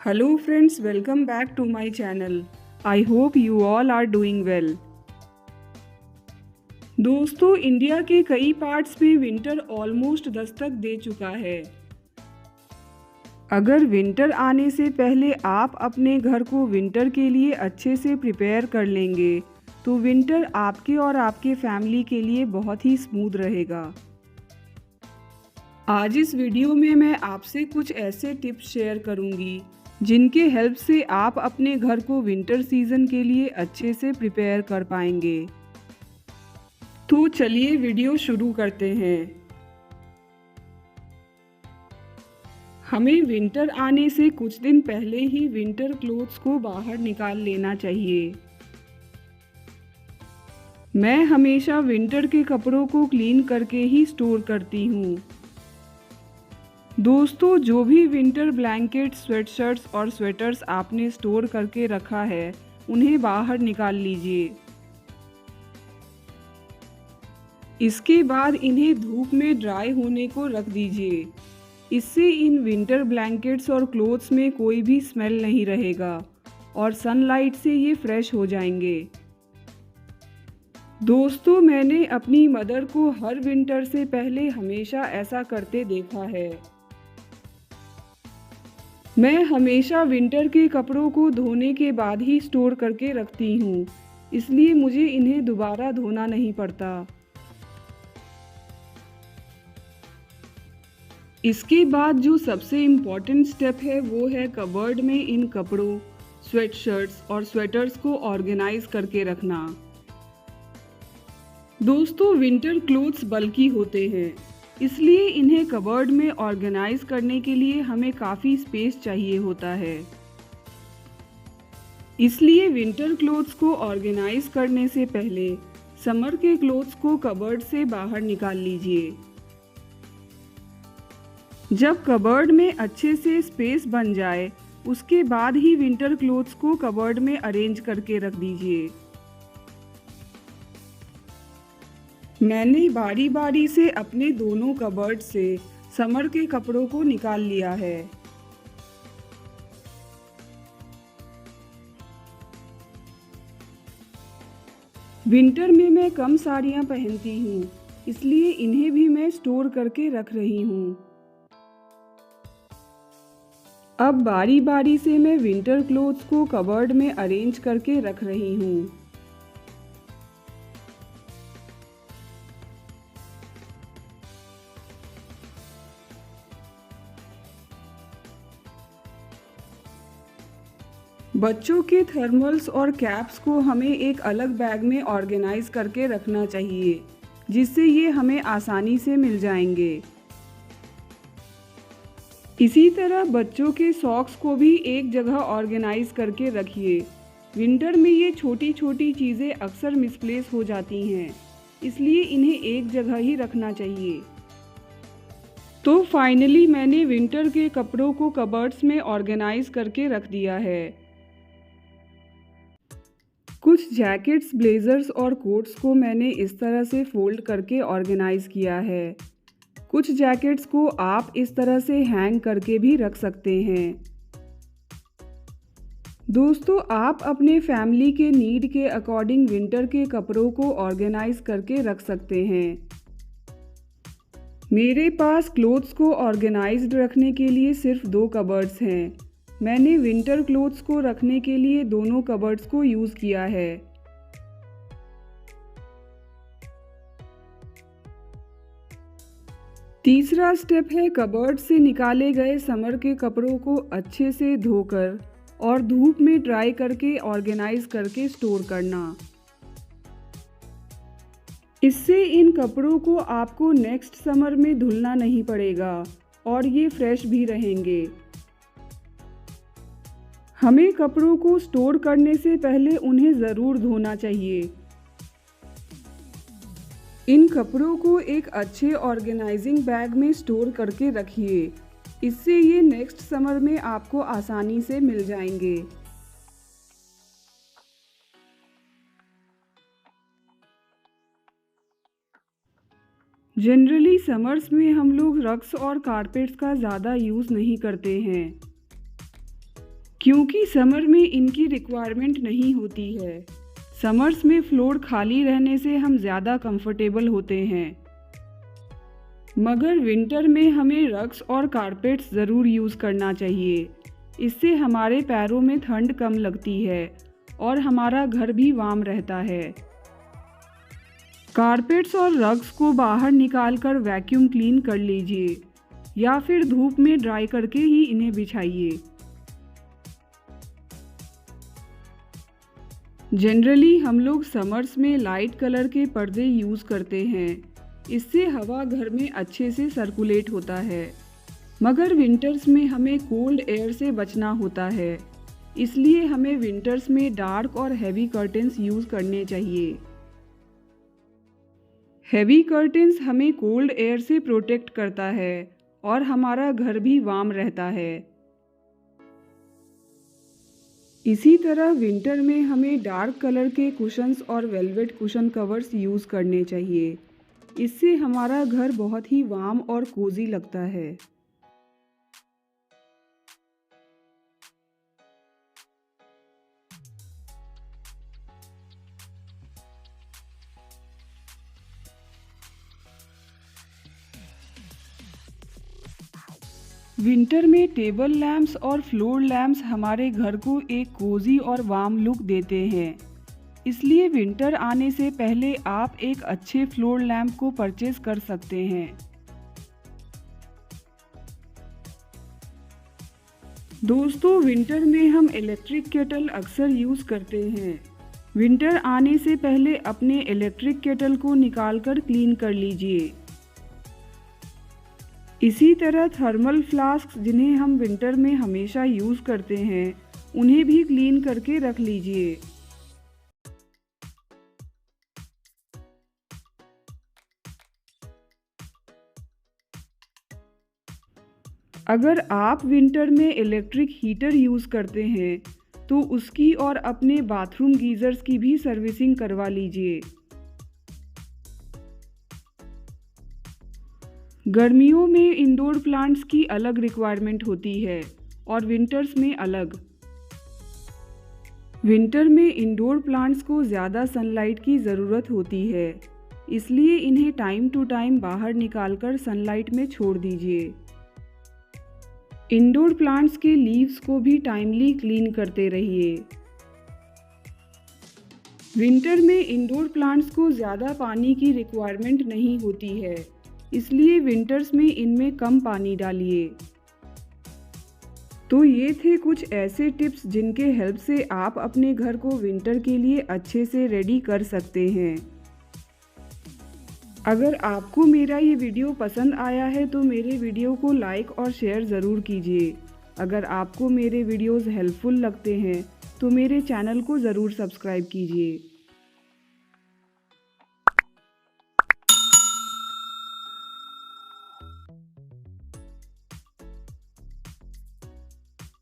Hello friends, welcome back to my channel. I hope you all are doing well. दोस्तों, India के कई parts में winter almost Dastak दे चुका है। अगर विंटर आने से पहले आप अपने घर को विंटर के लिए अच्छे से प्रिपेयर कर लेंगे तो विंटर आपके और आपके फैमिली के लिए बहुत ही स्मूथ रहेगा। आज इस वीडियो में मैं आपसे कुछ ऐसे टिप्स शेयर करूंगी जिनके हेल्प से आप अपने घर को विंटर सीजन के लिए अच्छे से प्रिपेयर कर पाएंगे। तो चलिए वीडियो शुरू करते हैं। हमें विंटर आने से कुछ दिन पहले ही विंटर क्लोथ्स को बाहर निकाल लेना चाहिए। मैं हमेशा विंटर के कपड़ों को क्लीन करके ही स्टोर करती हूँ। दोस्तों, जो भी विंटर ब्लैंकेट, स्वेटशर्ट्स और स्वेटर्स आपने स्टोर करके रखा है उन्हें बाहर निकाल लीजिए। इसके बाद इन्हें धूप में ड्राई होने को रख दीजिए। इससे इन विंटर ब्लैंकेट्स और क्लोथ्स में कोई भी स्मेल नहीं रहेगा और सनलाइट से ये फ्रेश हो जाएंगे। दोस्तों, मैंने अपनी मदर को हर विंटर से पहले हमेशा ऐसा करते देखा है। मैं हमेशा विंटर के कपड़ों को धोने के बाद ही स्टोर करके रखती हूँ, इसलिए मुझे इन्हें दोबारा धोना नहीं पड़ता। इसके बाद जो सबसे इम्पॉर्टेंट स्टेप है वो है कबर्ड में इन कपड़ों, स्वेटशर्ट्स और स्वेटर्स को ऑर्गेनाइज करके रखना। दोस्तों, विंटर क्लोथ्स बल्की होते हैं, इसलिए इन्हें कबर्ड में ऑर्गेनाइज करने के लिए हमें काफ़ी स्पेस चाहिए होता है। इसलिए विंटर क्लोथ्स को ऑर्गेनाइज करने से पहले समर के क्लोथ्स को कबर्ड से बाहर निकाल लीजिए। जब कबर्ड में अच्छे से स्पेस बन जाए उसके बाद ही विंटर क्लोथ्स को कबर्ड में अरेंज करके रख दीजिए। मैंने बारी बारी से अपने दोनों कबर्ड से समर के कपड़ों को निकाल लिया है। विंटर में मैं कम साड़ियाँ पहनती हूँ, इसलिए इन्हें भी मैं स्टोर करके रख रही हूँ। अब बारी बारी से मैं विंटर क्लोथ्स को कबर्ड में अरेंज करके रख रही हूँ। बच्चों के थर्मल्स और कैप्स को हमें एक अलग बैग में ऑर्गेनाइज करके रखना चाहिए, जिससे ये हमें आसानी से मिल जाएंगे। इसी तरह बच्चों के सॉक्स को भी एक जगह ऑर्गेनाइज करके रखिए। विंटर में ये छोटी छोटी चीज़ें अक्सर मिसप्लेस हो जाती हैं, इसलिए इन्हें एक जगह ही रखना चाहिए। तो फाइनली मैंने विंटर के कपड़ों को कबर्ड्स में ऑर्गेनाइज करके रख दिया है। कुछ जैकेट्स, ब्लेजर्स और कोट्स को मैंने इस तरह से फोल्ड करके ऑर्गेनाइज किया है। कुछ जैकेट्स को आप इस तरह से हैंग करके भी रख सकते हैं। दोस्तों, आप अपने फैमिली के नीड के अकॉर्डिंग विंटर के कपड़ों को ऑर्गेनाइज करके रख सकते हैं। मेरे पास क्लोथ्स को ऑर्गेनाइज्ड रखने के लिए सिर्फ 2 कबर्ड्स हैं। मैंने विंटर क्लोथ्स को रखने के लिए दोनों कबर्ड्स को यूज़ किया है। तीसरा स्टेप है कबर्ड से निकाले गए समर के कपड़ों को अच्छे से धोकर और धूप में ड्राई करके ऑर्गेनाइज करके स्टोर करना। इससे इन कपड़ों को आपको नेक्स्ट समर में धुलना नहीं पड़ेगा और ये फ्रेश भी रहेंगे। हमें कपड़ों को स्टोर करने से पहले उन्हें ज़रूर धोना चाहिए। इन कपड़ों को एक अच्छे ऑर्गेनाइजिंग बैग में स्टोर करके रखिए, इससे ये नेक्स्ट समर में आपको आसानी से मिल जाएंगे। जनरली समर्स में हम लोग रग्स और कारपेट्स का ज़्यादा यूज़ नहीं करते हैं। क्योंकि समर में इनकी रिक्वायरमेंट नहीं होती है। समर्स में फ्लोर खाली रहने से हम ज़्यादा कंफर्टेबल होते हैं, मगर विंटर में हमें रग्स और कारपेट्स ज़रूर यूज़ करना चाहिए। इससे हमारे पैरों में ठंड कम लगती है और हमारा घर भी वार्म रहता है। कारपेट्स और रग्स को बाहर निकालकर वैक्यूम क्लीन कर लीजिए या फिर धूप में ड्राई करके ही इन्हें बिछाइए। जनरली हम लोग समर्स में लाइट कलर के पर्दे यूज़ करते हैं। इससे हवा घर में अच्छे से सर्कुलेट होता है, मगर विंटर्स में हमें कोल्ड एयर से बचना होता है। इसलिए हमें विंटर्स में डार्क और हैवी कर्टेंस यूज़ करने चाहिए। हैवी कर्टेंस हमें कोल्ड एयर से प्रोटेक्ट करता है और हमारा घर भी वार्म रहता है। इसी तरह विंटर में हमें डार्क कलर के कुशन्स और वेलवेट कुशन कवर्स यूज़ करने चाहिए। इससे हमारा घर बहुत ही वार्म और कोजी लगता है। विंटर में टेबल लैम्प्स और फ्लोर लैम्प्स हमारे घर को एक कोजी और वार्म लुक देते हैं। इसलिए विंटर आने से पहले आप एक अच्छे फ्लोर लैम्प को परचेज कर सकते हैं। दोस्तों, विंटर में हम इलेक्ट्रिक केटल अक्सर यूज़ करते हैं। विंटर आने से पहले अपने इलेक्ट्रिक केटल को निकालकर क्लीन कर लीजिए। इसी तरह थर्मल फ्लास्क जिन्हें हम विंटर में हमेशा यूज़ करते हैं, उन्हें भी क्लीन करके रख लीजिए। अगर आप विंटर में इलेक्ट्रिक हीटर यूज़ करते हैं तो उसकी और अपने बाथरूम गीज़र्स की भी सर्विसिंग करवा लीजिए। गर्मियों में इंडोर प्लांट्स की अलग रिक्वायरमेंट होती है और विंटर्स में अलग। विंटर में इंडोर प्लांट्स को ज़्यादा सनलाइट की ज़रूरत होती है, इसलिए इन्हें टाइम टू टाइम बाहर निकालकर सनलाइट में छोड़ दीजिए। इंडोर प्लांट्स के लीव्स को भी टाइमली क्लीन करते रहिए। विंटर में इंडोर प्लांट्स को ज़्यादा पानी की रिक्वायरमेंट नहीं होती है, इसलिए विंटर्स में इनमें कम पानी डालिए। तो ये थे कुछ ऐसे टिप्स जिनके हेल्प से आप अपने घर को विंटर के लिए अच्छे से रेडी कर सकते हैं। अगर आपको मेरा ये वीडियो पसंद आया है तो मेरे वीडियो को लाइक और शेयर ज़रूर कीजिए। अगर आपको मेरे वीडियोस हेल्पफुल लगते हैं तो मेरे चैनल को ज़रूर सब्सक्राइब कीजिए।